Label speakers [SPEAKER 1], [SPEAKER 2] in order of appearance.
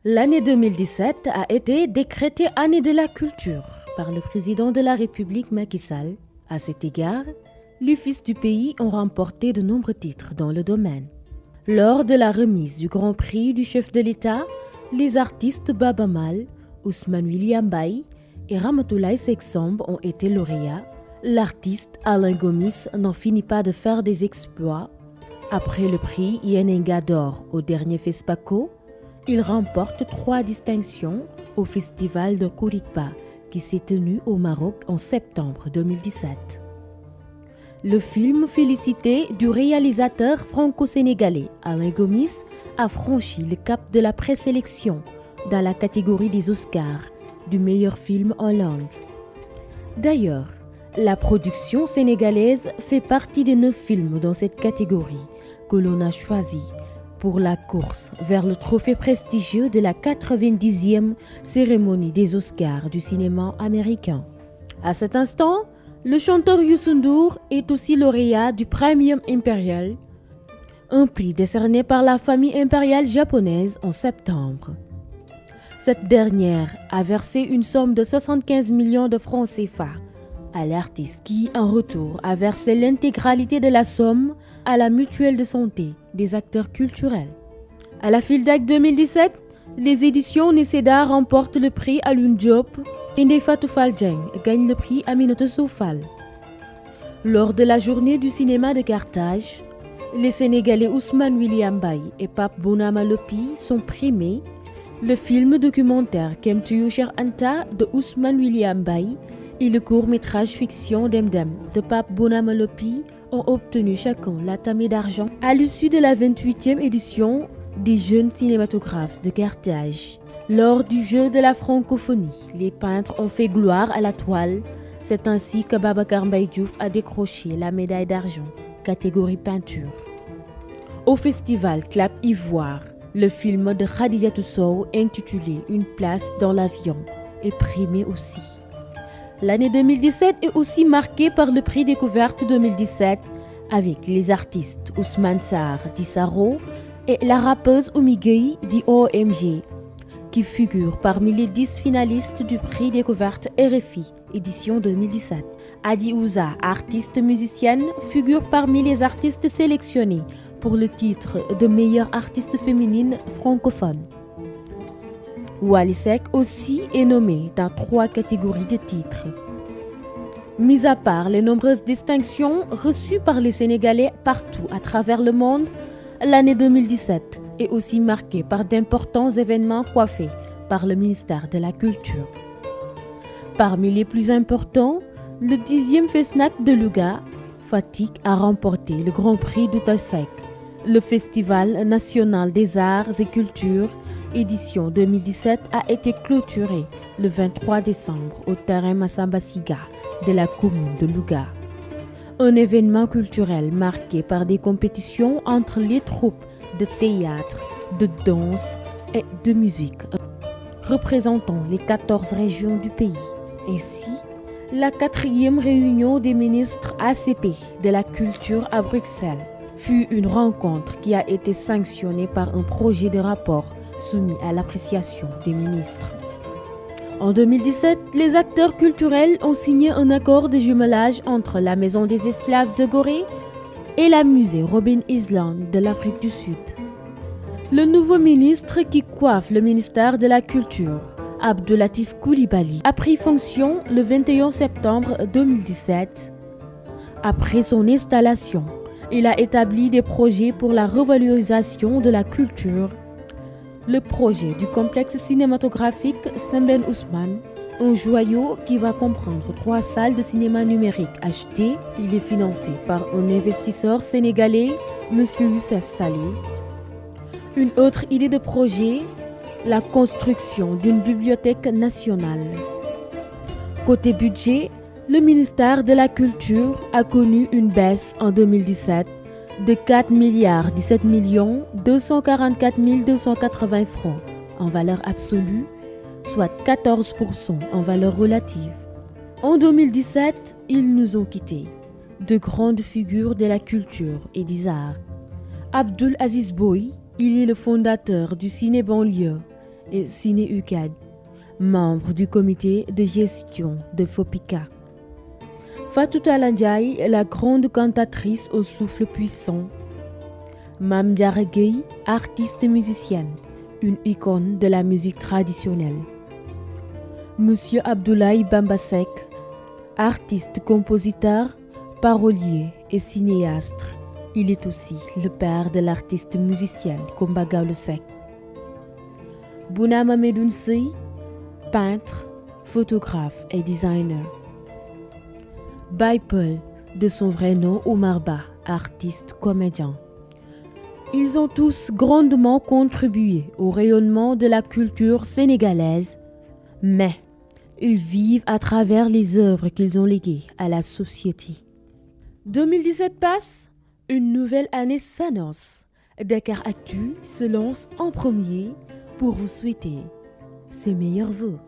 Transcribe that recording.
[SPEAKER 1] L'année 2017 a été décrétée année de la culture par le président de la République Macky Sall. À cet égard, les fils du pays ont remporté de nombreux titres dans le domaine. Lors de la remise du Grand Prix du chef de l'État, les artistes Baba Maal, Ousmane William Mbaye et Ramatoulaye Seck Samb ont été lauréats. L'artiste Alain Gomis n'en finit pas de faire des exploits. Après le prix Yenenga d'or au dernier FESPACO, il remporte 3 distinctions au festival de Kourikba qui s'est tenu au Maroc en septembre 2017. Le film félicité du réalisateur franco-sénégalais Alain Gomis a franchi le cap de la présélection dans la catégorie des Oscars du meilleur film en langue. D'ailleurs, la production sénégalaise fait partie des 9 films dans cette catégorie que l'on a choisi pour la course vers le trophée prestigieux de la 90e cérémonie des Oscars du cinéma américain. À cet instant, le chanteur Youssou N'Dour est aussi lauréat du Premium Impérial, un prix décerné par la famille impériale japonaise en septembre. Cette dernière a versé une somme de 75 millions de francs CFA à l'artiste qui, en retour, a versé l'intégralité de la somme à la mutuelle de santé des acteurs culturels. À la FILDAC 2017, les éditions Neseda remportent le prix Alioune Diop et Ndeye Fatou Fall Dieng gagne le prix Aminata Sow Fall. Lors de la journée du cinéma de Carthage, les Sénégalais Ousmane William Mbaye et Pape Bounama Lopi sont primés. Le film documentaire Kemtuyu Cheikh Anta de Ousmane William Mbaye et le court-métrage fiction Demdem de Pape Bounama Lopi ont obtenu chacun la tamée d'argent à l'issue de la 28e édition des Jeunes cinématographes de Carthage. Lors du jeu de la francophonie, les peintres ont fait gloire à la toile. C'est ainsi que Babacar Mbaye Diouf a décroché la médaille d'argent, catégorie peinture. Au festival Clap Ivoire, le film de Khadijatou Sow intitulé Une place dans l'avion est primé aussi. L'année 2017 est aussi marquée par le prix Découverte 2017 avec les artistes Ousmane Sarr d'Issaro et la rappeuse Oumi Gueye d'OMG qui figurent parmi les 10 finalistes du prix Découverte RFI édition 2017. Adi Ouza, artiste musicienne, figure parmi les artistes sélectionnés pour le titre de meilleure artiste féminine francophone. Wally Seck aussi est nommé dans 3 catégories de titres. Mis à part les nombreuses distinctions reçues par les Sénégalais partout à travers le monde, l'année 2017 est aussi marquée par d'importants événements coiffés par le ministère de la Culture. Parmi les plus importants, le 10e FESNAC de Louga, Fatick a remporté le Grand Prix d'Outasek, le Festival national des arts et cultures édition 2017 a été clôturée le 23 décembre au terrain Massamba Siga de la commune de Louga. Un événement culturel marqué par des compétitions entre les troupes de théâtre, de danse et de musique représentant les 14 régions du pays. Ainsi, la 4e réunion des ministres ACP de la culture à Bruxelles fut une rencontre qui a été sanctionnée par un projet de rapport soumis à l'appréciation des ministres. En 2017, les acteurs culturels ont signé un accord de jumelage entre la Maison des Esclaves de Gorée et la Musée Robben Island de l'Afrique du Sud. Le nouveau ministre qui coiffe le ministère de la Culture, Abdoulatif Coulibaly, a pris fonction le 21 septembre 2017. Après son installation, il a établi des projets pour la revalorisation de la culture. Le projet du complexe cinématographique Sembène Ousmane, un joyau qui va comprendre 3 salles de cinéma numérique achetées. Il est financé par un investisseur sénégalais, M. Youssef Saleh. Une autre idée de projet, la construction d'une bibliothèque nationale. Côté budget, le ministère de la Culture a connu une baisse en 2017 de 4 milliards 17 millions 244 280 francs en valeur absolue, soit 14% en valeur relative. En 2017, ils nous ont quittés, de grandes figures de la culture et des arts. Abdoul Aziz Boy, il est le fondateur du Ciné Banlieue et Ciné UCAD, membre du comité de gestion de FOPICA. Fatou Talla Ndiaye, la grande cantatrice au souffle puissant. Mame Diarra Gueye, artiste musicienne, une icône de la musique traditionnelle. Monsieur Abdoulaye Bamba Seck, artiste, compositeur, parolier et cinéaste. Il est aussi le père de l'artiste musicienne Coumba Gawlo Seck. Bounama Medoune Seye, peintre, photographe et designer. Baye Peul, de son vrai nom Omar Ba, artiste, comédien. Ils ont tous grandement contribué au rayonnement de la culture sénégalaise, mais ils vivent à travers les œuvres qu'ils ont léguées à la société. 2017 passe, une nouvelle année s'annonce. Dakar Actu se lance en premier pour vous souhaiter ses meilleurs vœux.